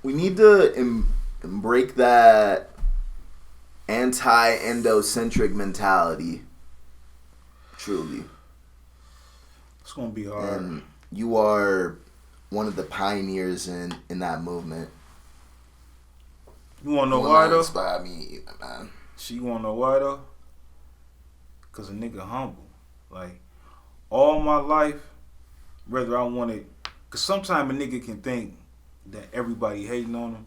we need to break that anti-endocentric mentality. Truly. It's gonna be hard. And you are one of the pioneers in that movement. You wanna know why though? Inspire me either, man. You wanna know why though? Cause a nigga humble. Like all my life, whether I wanted, cause sometimes a nigga can think that everybody hating on him,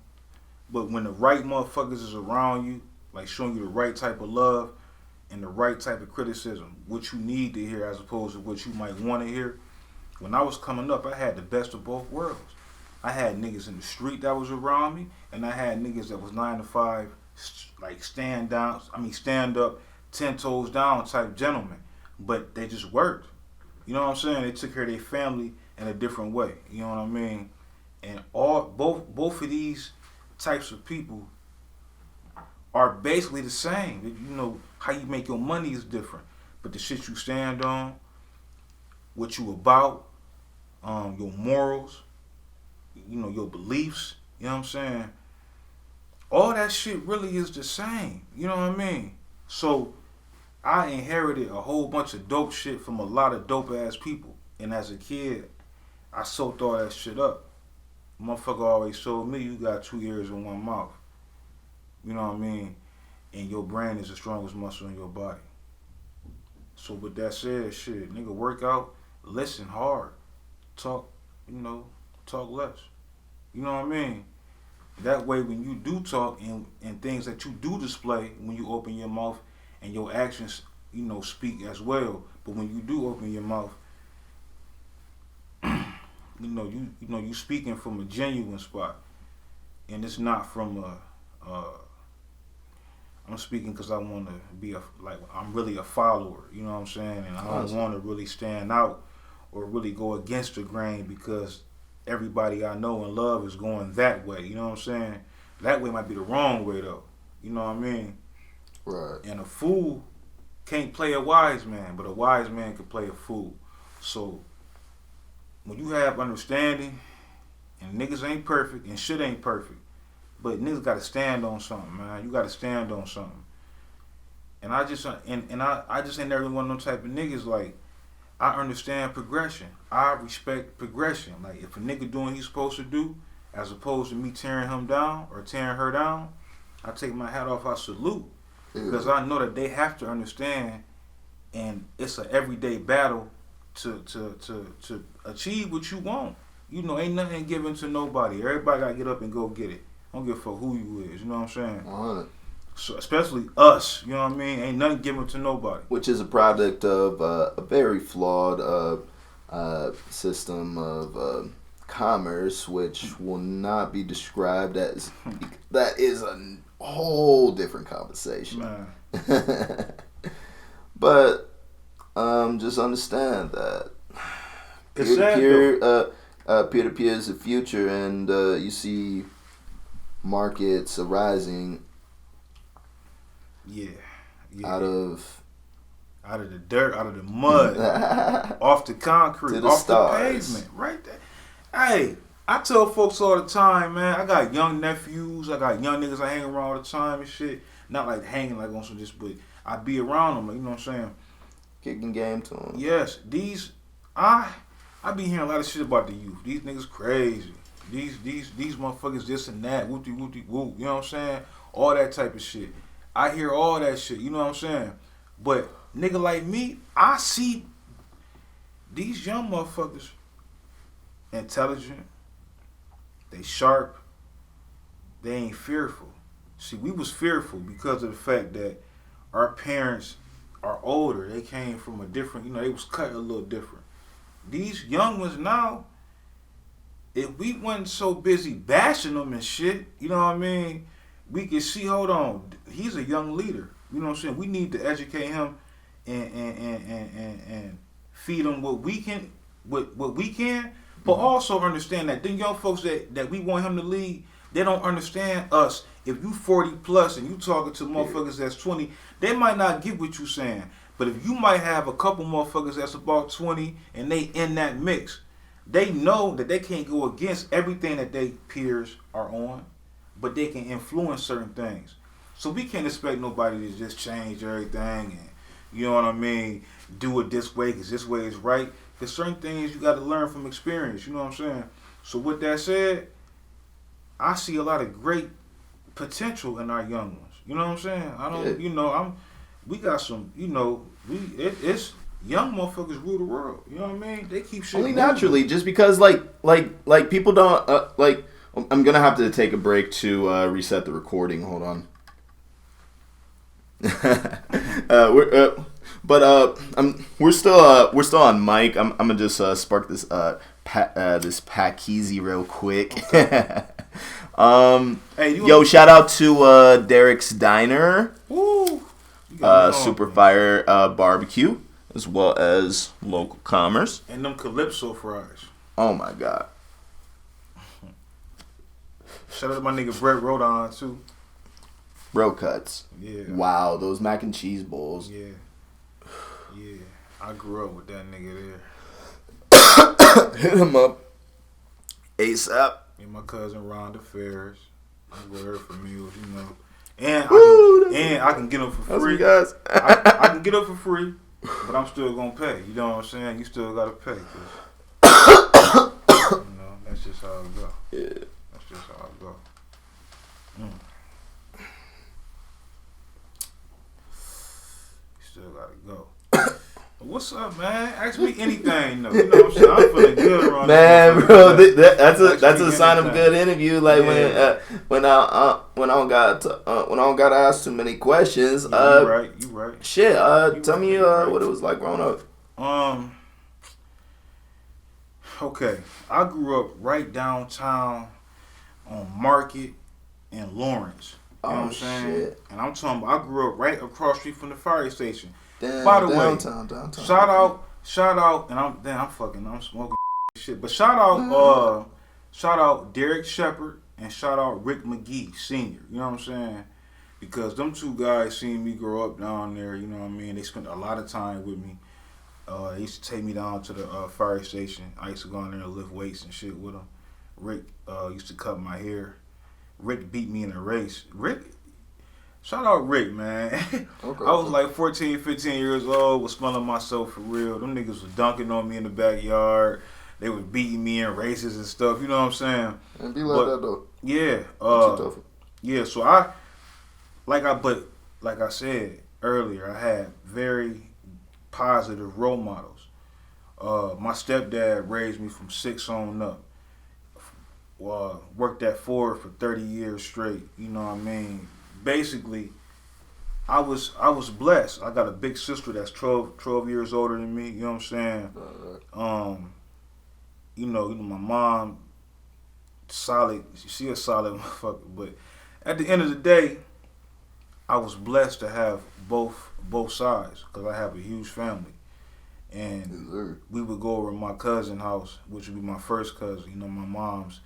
but when the right motherfuckers is around you, like showing you the right type of love and the right type of criticism, what you need to hear as opposed to what you might want to hear. When I was coming up, I had the best of both worlds. I had niggas in the street that was around me, and I had niggas that was 9 to 5, like stand up, 10 toes down type gentlemen. But they just worked. You know what I'm saying? They took care of their family in a different way. You know what I mean? And both of these types of people are basically the same. You know, how you make your money is different. But the shit you stand on, what you about, your morals, you know, your beliefs, you know what I'm saying? All that shit really is the same. You know what I mean? So I inherited a whole bunch of dope shit from a lot of dope ass people. And as a kid, I soaked all that shit up. Motherfucker always told me, you got 2 ears and 1 mouth. You know what I mean? And your brain is the strongest muscle in your body. So with that said, shit, nigga, work out, listen hard, talk less. You know what I mean? That way when you do talk and things that you do display when you open your mouth and your actions, you know, speak as well. But when you do open your mouth, you speaking from a genuine spot. And it's not from I'm speaking because I want to be I'm really a follower, you know what I'm saying? And I don't want to really stand out or really go against the grain because everybody I know and love is going that way, you know what I'm saying? That way might be the wrong way though, you know what I mean? Right. And a fool can't play a wise man, but a wise man can play a fool. So when you have understanding, and niggas ain't perfect and shit ain't perfect, but niggas gotta stand on something, man. You gotta stand on something. And I just ain't never one of them type of niggas. Like, I understand progression. I respect progression. Like, if a nigga doing what he's supposed to do, as opposed to me tearing him down or tearing her down, I take my hat off, I salute. Because I know that they have to understand, and it's an everyday battle to achieve what you want. You know, ain't nothing given to nobody. Everybody gotta get up and go get it. I don't give a fuck who you is, you know what I'm saying? 100. So especially us, you know what I mean? Ain't nothing given to nobody. Which is a product of a very flawed system of commerce, which will not be described as... That is a whole different conversation. Man. But just understand that peer-to-peer is the future, and you see markets arising out of the dirt, out of the mud, off the concrete, off stars. The pavement, right there. Hey, I tell folks all the time, man, I got young nephews, I got young niggas I hang around all the time and shit. Not like hanging like on some just, but I be around them, like, you know what I'm saying? Kicking game to them. Yes, I be hearing a lot of shit about the youth. These niggas crazy. These motherfuckers this and that, whoopty whoopty whoop, you know what I'm saying? All that type of shit. I hear all that shit, you know what I'm saying? But nigga like me, I see these young motherfuckers intelligent, they sharp, they ain't fearful. See, we was fearful because of the fact that our parents are older. They came from a different, they was cut a little different. These young ones now, if we wasn't so busy bashing them and shit, you know what I mean? We can see, hold on, he's a young leader. You know what I'm saying? We need to educate him and feed him what we can, but also understand that the young folks that we want him to lead, they don't understand us. If you 40 plus and you talking to motherfuckers that's 20, they might not get what you saying. But if you might have a couple motherfuckers that's about 20 and they in that mix, they know that they can't go against everything that their peers are on, but they can influence certain things. So we can't expect nobody to just change everything and, you know what I mean, do it this way because this way is right. Because certain things you got to learn from experience, you know what I'm saying? So with that said, I see a lot of great potential in our young ones. You know what I'm saying? I don't, we got some, it's young motherfuckers rule the world. You know what I mean? They keep shit only moving. naturally, just because like people don't like. I'm gonna have to take a break to reset the recording. Hold on. We're still on mic. I'm gonna just spark this this Packeezy real quick. Hey, shout out to Derek's Diner, Super Fire Barbecue, as well as Local Commerce and them Calypso fries. Oh my god! Shout out to my nigga Brett Rodon too. Bro cuts. Yeah. Wow, those mac and cheese bowls. Yeah. Yeah. I grew up with that nigga there. Hit him up. ASAP. And my cousin Rhonda Ferris. I go there for meals, you know. And I can get them for free. Guys. I can get them for free, but I'm still gonna pay. You know what I'm saying? You still gotta pay. That's just how it go. Yeah. That's just how it go. Still gotta go. What's up, man? Ask me anything, though. You know what I'm saying? I'm feeling good around man, this. Bro. That's a sign of a good interview. Like when I don't got to ask too many questions. You right. Shit. Tell me what it was like growing up. Okay, I grew up right downtown on Market in Lawrence. You know what I'm saying? Shit. And I'm talking about, I grew up right across the street from the fire station. Damn, by the downtown. Shout out, and I'm smoking shit. But shout out Derek Shepard and shout out Rick McGee Sr. You know what I'm saying? Because them two guys seen me grow up down there. You know what I mean? They spent a lot of time with me. They used to take me down to the fire station. I used to go in there and lift weights and shit with them. Rick used to cut my hair. Rick beat me in a race. Shout out Rick, man. Okay. I was like 14, 15 years old, was smelling myself for real. Them niggas was dunking on me in the backyard. They was beating me in races and stuff. You know what I'm saying? And be like that though. Yeah. Yeah. So like I said earlier, I had very positive role models. My stepdad raised me from 6 on up. Worked at Ford for 30 years straight. You know what I mean? Basically, I was blessed. I got a big sister that's 12 years older than me. You know what I'm saying? My mom, solid. She a solid motherfucker. But at the end of the day, I was blessed to have both sides because I have a huge family. And we would go over to my cousin's house, which would be my first cousin, my mom's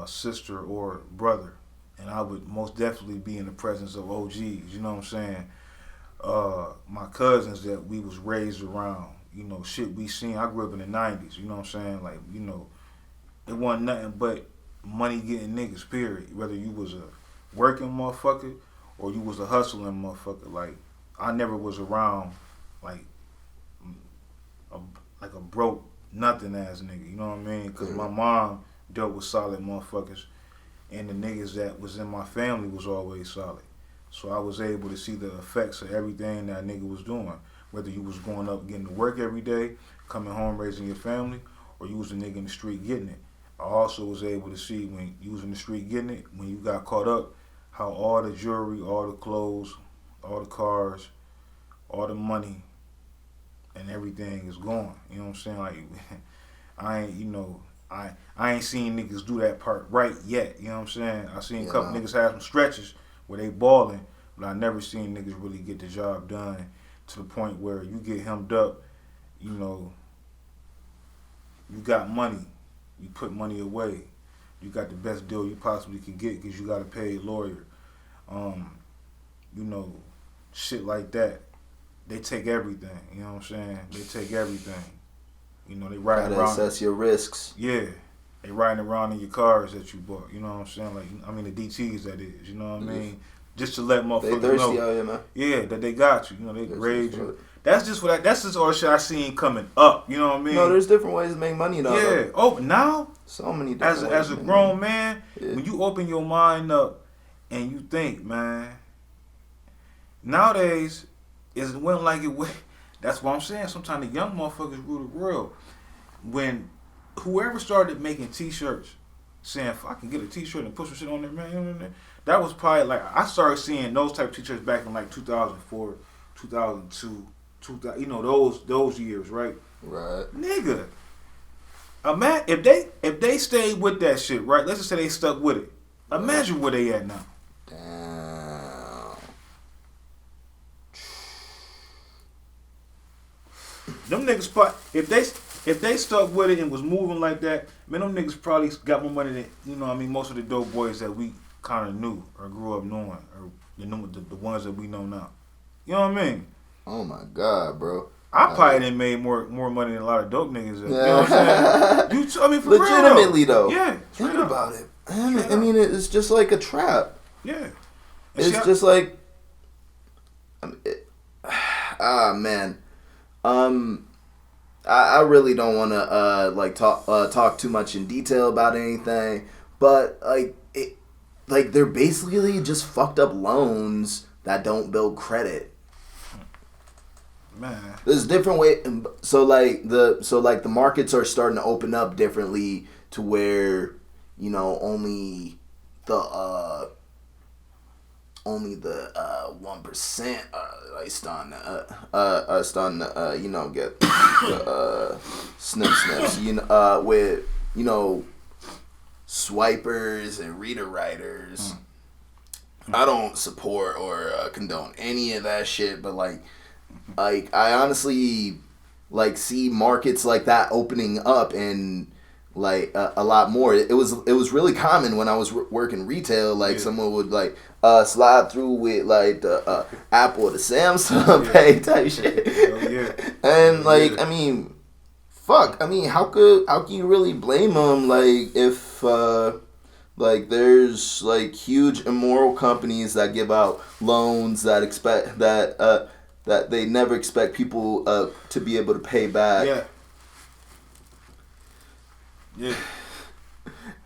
sister or brother. And I would most definitely be in the presence of OGs, you know what I'm saying? My cousins that we was raised around, shit we seen. I grew up in the 90s, you know what I'm saying? Like, it wasn't nothing but money getting niggas, period. Whether you was a working motherfucker or you was a hustling motherfucker. Like, I never was around, like a broke nothing ass nigga, you know what I mean? Because my mom dealt with solid motherfuckers. And the niggas that was in my family was always solid. So I was able to see the effects of everything that nigga was doing. Whether you was going up getting to work every day, coming home raising your family, or you was a nigga in the street getting it. I also was able to see when you was in the street getting it, when you got caught up, how all the jewelry, all the clothes, all the cars, all the money, and everything is gone. You know what I'm saying? Like, I ain't seen niggas do that part right yet, you know what I'm saying? I seen a couple niggas have some stretches where they balling, but I never seen niggas really get the job done to the point where you get hemmed up, you got money, you put money away, you got the best deal you possibly can get because you got a paid lawyer, shit like that. They take everything, you know what I'm saying? They take everything. You know, they riding Gotta around. assess your risks. Yeah. They riding around in your cars that you bought. You know what I'm saying? Like, I mean, the DTs, that is. You know what I mean? Just to let motherfuckers They thirsty know. out here, man. Yeah, that they got you. You know, they Thirsty grade as you. fuck. That's just all the shit I seen coming up. You know what I mean? No, there's different ways to make money though. Yeah. Oh, now So many different ways. as a to make grown money. man, Yeah. when you open your mind up and you think, man, nowadays it wasn't like it was. That's what I'm saying. Sometimes the young motherfuckers rule the world. When whoever started making T-shirts, saying, if I can get a T-shirt and put some shit on there, man, that was probably like, I started seeing those type of T-shirts back in like 2004, 2002, 2000, you know, those years, right? Right. Nigga, imagine if they stayed with that shit, right? Let's just say they stuck with it. Imagine where they at now. Damn. Them niggas probably, if they stuck with it and was moving like that, man, them niggas probably got more money than, you know what I mean, most of the dope boys that we kind of knew or grew up knowing, or the ones that we know now. You know what I mean? Oh my god, bro. I probably done made more money than a lot of dope niggas. You know what I'm saying? I mean, for legitimately real, though. Yeah. Think about it. I mean, it's just like a trap. Yeah. It's just like, man. I really don't want to like talk too much in detail about anything, but like they're basically just fucked up loans that don't build credit. Man, there's different way. So the markets are starting to open up differently to where, you know, only the 1% are starting to you know, get the snips, you know, with, you know, swipers and reader writers. I don't support or condone any of that shit, but like I honestly like see markets like that opening up and like a lot more. It was really common when I was working retail. Like someone would like slide through with like the Apple or the Samsung Pay type shit. And like I mean, fuck. I mean, how can you really blame them? Like if like there's like huge immoral companies that give out loans that expect that they never expect people to be able to pay back. Yeah. Yeah.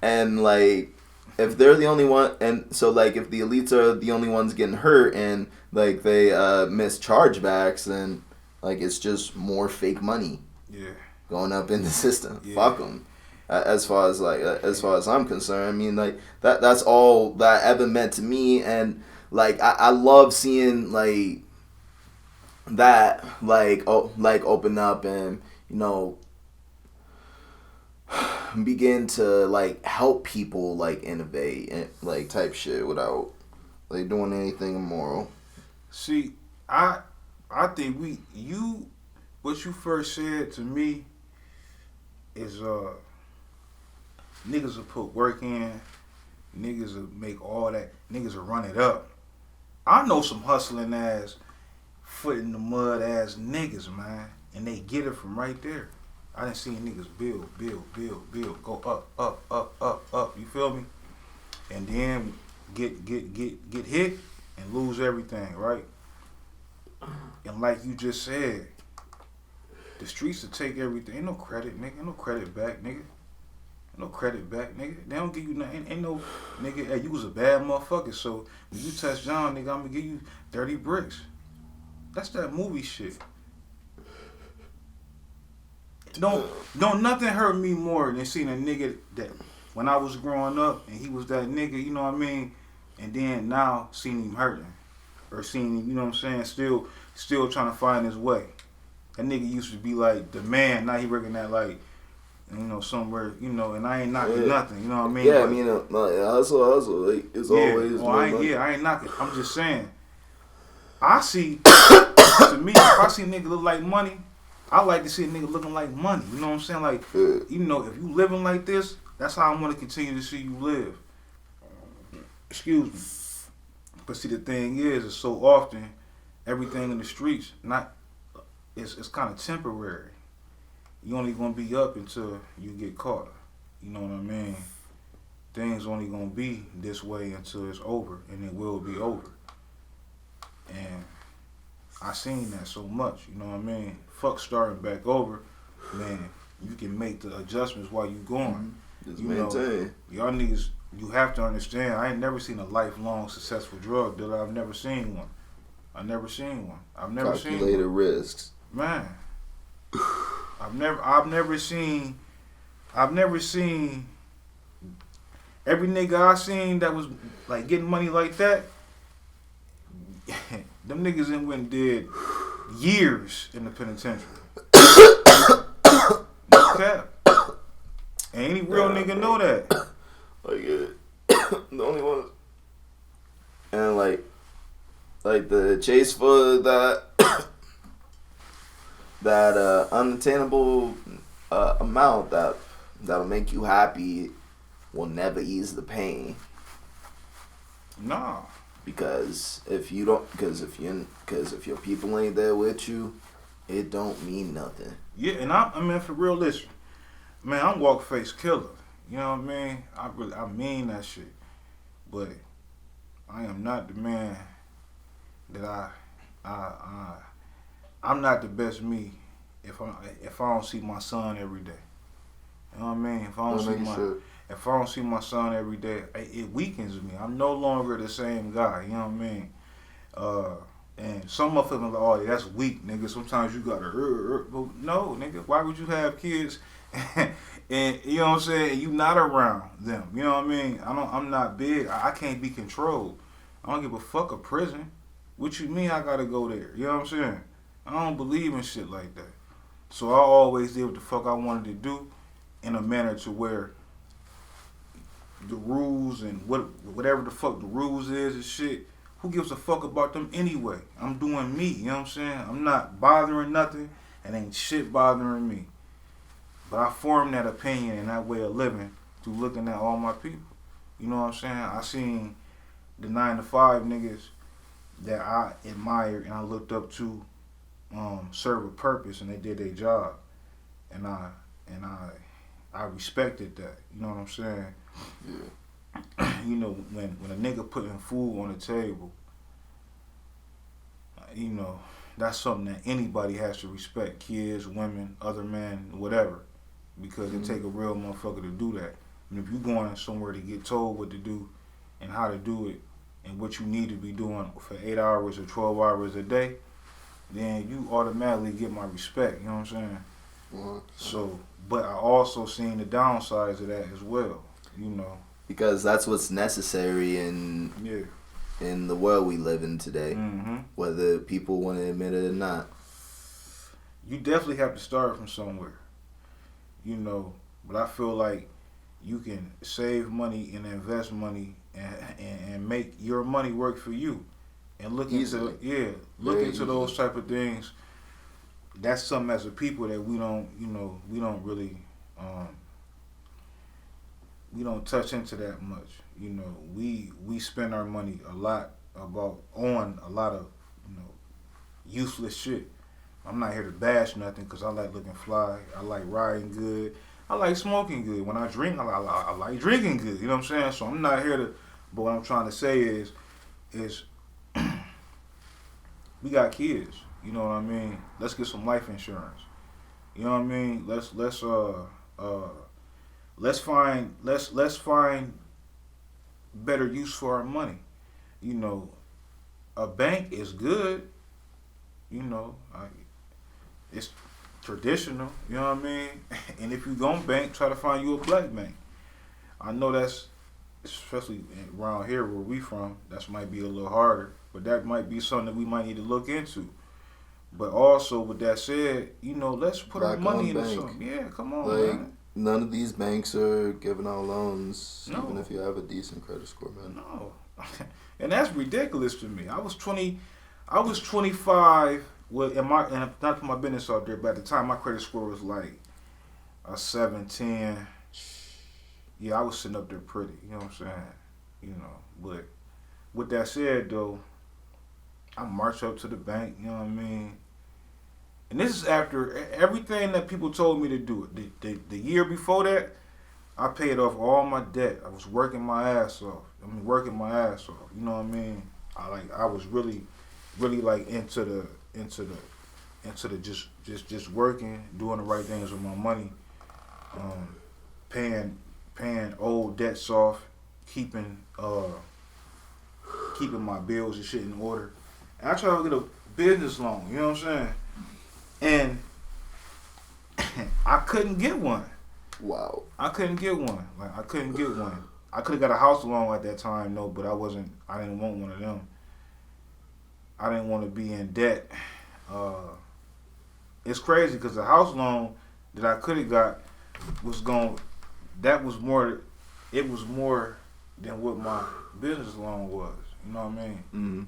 And like if they're the only one, and so like if the elites are the only ones getting hurt and like they miss chargebacks, then like it's just more fake money going up in the system. Fuck them. As far as I'm concerned, I mean, like that's all that ever meant to me. And like I love seeing like that like open up and, you know, begin to like help people like innovate and like type shit without like doing anything immoral. See, I think what you first said to me is niggas will put work in, niggas will make all that, niggas will run it up. I know some hustling ass, foot in the mud ass niggas, man, and they get it from right there. I done seen niggas build, go up. You feel me? And then get hit and lose everything, right? And like you just said, the streets will take everything. Ain't no credit, nigga. Ain't no credit back, nigga. No credit back, nigga. They don't give you nothing. Ain't no, nigga, hey, you was a bad motherfucker, so when you touch John, nigga, I'm gonna give you 30 bricks. That's that movie shit. Don't nothing hurt me more than seeing a nigga that when I was growing up and he was that nigga, you know what I mean? And then now seeing him hurting. Or seeing him, you know what I'm saying, still trying to find his way. That nigga used to be like the man, now he working at like, you know, somewhere, you know, and I ain't knocking nothing, you know what I mean? Yeah, I mean, hustle, like, it's always I ain't knocking. I'm just saying, I see, to me, if I see a nigga look like money, I like to see a nigga looking like money, you know what I'm saying? Like, you know, if you living like this, that's how I want to continue to see you live. Excuse me. But see, the thing is so often, everything in the streets, it's kind of temporary. you only gonna be up until you get caught. You know what I mean? Things only gonna be this way until it's over, and it will be over. And I seen that so much. You know what I mean? Fuck starting back over, man. You can make the adjustments while you going. Just You maintain. know, y'all niggas, you have to understand. I ain't never seen a lifelong successful drug dealer. I've never seen one. I've never seen one. Calculated risks. Man, I've never seen every nigga I seen that was like getting money like that. Them niggas went and did years in the penitentiary. No cap. And any real nigga know that. Like the only one, and like the chase for that that unattainable amount that'll make you happy will never ease the pain. Nah. Because if your people ain't there with you, it don't mean nothing. Yeah, and I mean for real, listen, man, I'm walk face Killah. You know what I mean? I mean that shit. But I am not the man that I'm not the best me if I don't see my son every day. You know what I mean? If I don't see my son every day, it weakens me. I'm no longer the same guy. You know what I mean? And some motherfuckers like, oh, that's weak, nigga. Sometimes you gotta, but no, nigga. Why would you have kids? And you know what I'm saying? You not around them. You know what I mean? I'm not big. I can't be controlled. I don't give a fuck a prison. What you mean I gotta go there? You know what I'm saying? I don't believe in shit like that. So I always did what the fuck I wanted to do in a manner to where the rules and whatever the fuck the rules is and shit, who gives a fuck about them anyway? I'm doing me, you know what I'm saying? I'm not bothering nothing and ain't shit bothering me. But I formed that opinion and that way of living through looking at all my people. You know what I'm saying? I seen the 9-to-5 niggas that I admired and I looked up to serve a purpose and they did their job. And I respected that. You know what I'm saying? Yeah. You know, when a nigga putting food on the table, you know, that's something that anybody has to respect. Kids, women, other men, whatever. Because it take a real motherfucker to do that. And if you going somewhere to get told what to do and how to do it and what you need to be doing for 8 hours or 12 hours a day, then you automatically get my respect. You know what I'm saying? So, but I also seen the downsides of that as well. You know, because that's what's necessary in the world we live in today, whether people want to admit it or not. You definitely have to start from somewhere, you know. But I feel like you can save money and invest money and make your money work for you, and look into those type of things. That's something as a people that we don't really. We don't touch into that much. You know, we spend our money on a lot of, you know, useless shit. I'm not here to bash nothing because I like looking fly. I like riding good. I like smoking good. When I drink, I like drinking good. You know what I'm saying? So I'm not here to. But what I'm trying to say is we got kids. You know what I mean? Let's get some life insurance. You know what I mean? Let's find better use for our money. You know, a bank is good. You know, it's traditional. You know what I mean? And if you gon' bank, try to find you a black bank. I know that's, especially around here where we from, that might be a little harder. But that might be something that we might need to look into. But also, with that said, you know, let's put our money into something. Yeah, come on, man. None of these banks are giving out loans, even if you have a decent credit score, man. No, and that's ridiculous to me. I was 25. Well, and not to put my business out there, but at the time my credit score was like a 710. Yeah, I was sitting up there pretty. You know what I'm saying? You know, but with that said, though, I march up to the bank. You know what I mean? And this is after everything that people told me to do. The year before that, I paid off all my debt. I was working my ass off. Working my ass off. You know what I mean? I was really like into the just working, doing the right things with my money, paying old debts off, keeping my bills and shit in order. And I tried to get a business loan. You know what I'm saying? And I couldn't get one. Wow. I couldn't get one. I couldn't get one. I could have got a house loan at that time, no, but I didn't want one of them. I didn't want to be in debt. It's crazy because the house loan that I could have got it was more than what my business loan was. You know what I mean? Mm-hmm.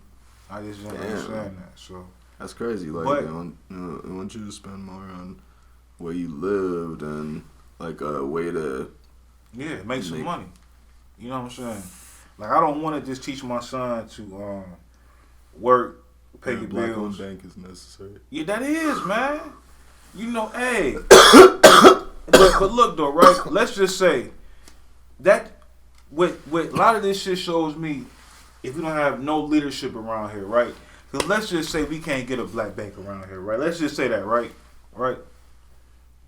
I just didn't understand that. So that's crazy. Like, but, I want you to spend more on where you lived and like a way to make some money. You know what I'm saying? Like, I don't want to just teach my son to work, pay your black bills. Black-owned bank is necessary. Yeah, that is, man. You know, hey. but look though, right? Let's just say that with a lot of this shit shows me if we don't have no leadership around here, right? Because let's just say we can't get a black bank around here, right? Let's just say that, right? Right?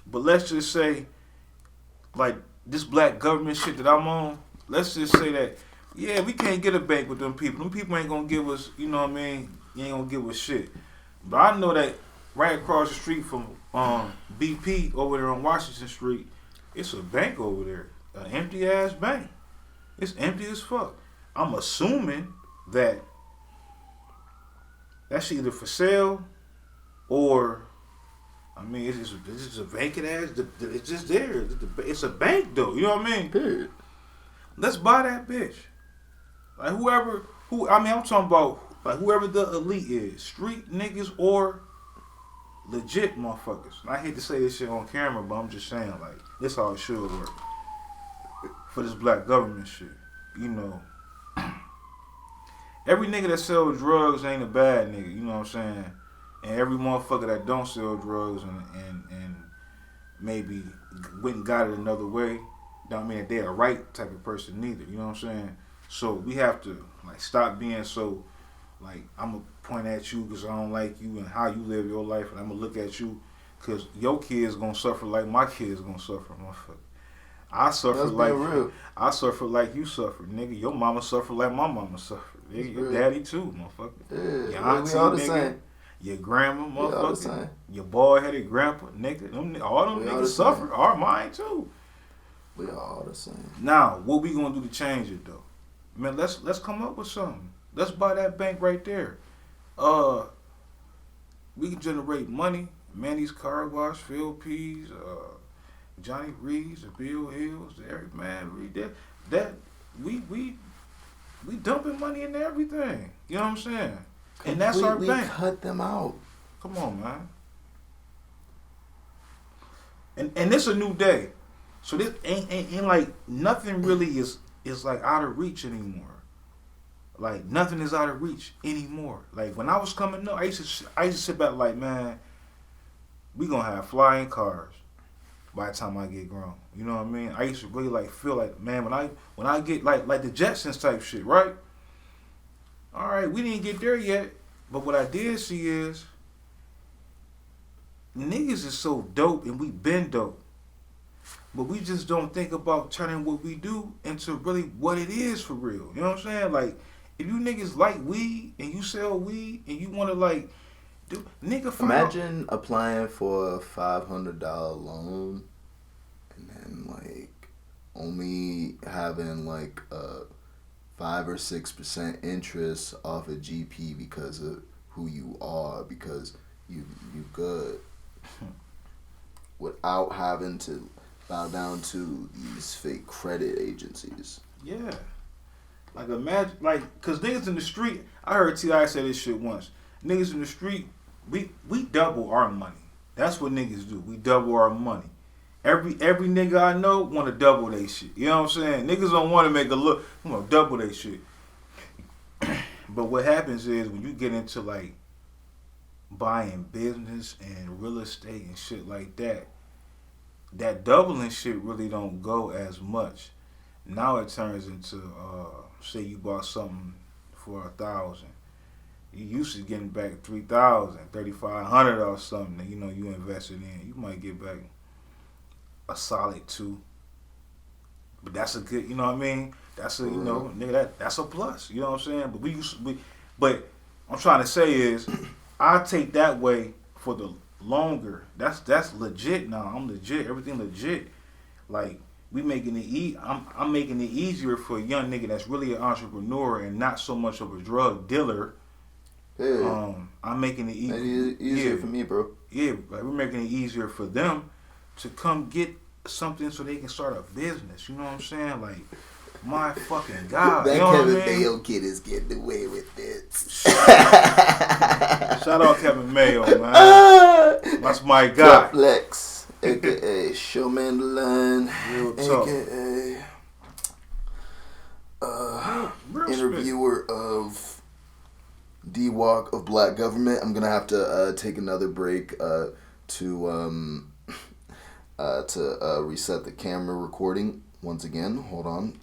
But let's just say, like, this black government shit that I'm on, let's just say that, yeah, we can't get a bank with them people. Them people ain't gonna give us, you know what I mean? You ain't gonna give us shit. But I know that right across the street from BP over there on Washington Street, it's a bank over there. An empty ass bank. It's empty as fuck. I'm assuming that that's either for sale or, I mean, it's just a vacant ass. It's just there. It's a bank though. You know what I mean? Period. Let's buy that bitch. Like I'm talking about like whoever the elite is, street niggas or legit motherfuckers. And I hate to say this shit on camera, but I'm just saying, like, this how it should work for this black government shit. You know, every nigga that sells drugs ain't a bad nigga. You know what I'm saying? And every motherfucker that don't sell drugs and maybe went and got it another way, don't mean that they're a right type of person neither. You know what I'm saying? So we have to like stop being so like I'm gonna point at you because I don't like you and how you live your life, and I'm gonna look at you because your kids gonna suffer like my kids gonna suffer, motherfucker. I suffer like you suffer, nigga. Your mama suffer like my mama suffered. Nigga, your daddy too, motherfucker. Yeah, your auntie, we all the nigga. same. Your grandma, motherfucker. Your boy-headed grandpa, nigga. All them niggas suffer. Our mine too. We all the same. Now, what we gonna do to change it though? Man, let's come up with something. Let's buy that bank right there. We can generate money. Manny's Car Wash, Phil P's, Johnny Reed's, the Bill Hills, every man we dumping money into everything. You know what I'm saying? And that's our bank. Cut them out. Come on, man. And this a new day. So this ain't like nothing really is like out of reach anymore. Like nothing is out of reach anymore. Like when I was coming up, I used to sit back like, man, we gonna have flying cars by the time I get grown. You know what I mean? I used to really like feel like, man, when I get like the Jetsons type shit, right? All right, we didn't get there yet, but what I did see is niggas is so dope and we been dope. But we just don't think about turning what we do into really what it is for real. You know what I'm saying? Like, if you niggas like weed and you sell weed and you want to like do, nigga, imagine applying for a $500 loan and then like only having like a 5 or 6% interest off a GP because of who you are, because you good, without having to bow down to these fake credit agencies. Yeah. Like imagine, like, cause niggas in the street, I heard T.I. say this shit once. Niggas in the street, we double our money. That's what niggas do. We double our money. Every nigga I know want to double they shit. You know what I'm saying? Niggas don't want to make a look. I'm gonna double they shit. But what happens is when you get into like buying business and real estate and shit like that, that doubling shit really don't go as much. Now it turns into, say you bought something for 1,000. You used to getting back 3,000, 3,500 or something that you invested in. You might get back a solid 2. But that's a good, you know what I mean? That's a, nigga, that's a plus. You know what I'm saying? But I'm trying to say is, I take that way for the longer. That's legit now. I'm legit. Everything legit. Like, we making it I'm making it easier for a young nigga that's really an entrepreneur and not so much of a drug dealer. Yeah. I'm making it easier for me, bro. Yeah, like we're making it easier for them to come get something so they can start a business. You know what I'm saying? Like, my fucking God. That you know Kevin what I mean? Mayo kid is getting away with it. Shout out Kevin Mayo, man. That's my guy. Flex, aka Showman the Line, aka Real interviewer of D-Walk of Black Government. I'm gonna have to take another break to reset the camera recording once again. Hold on.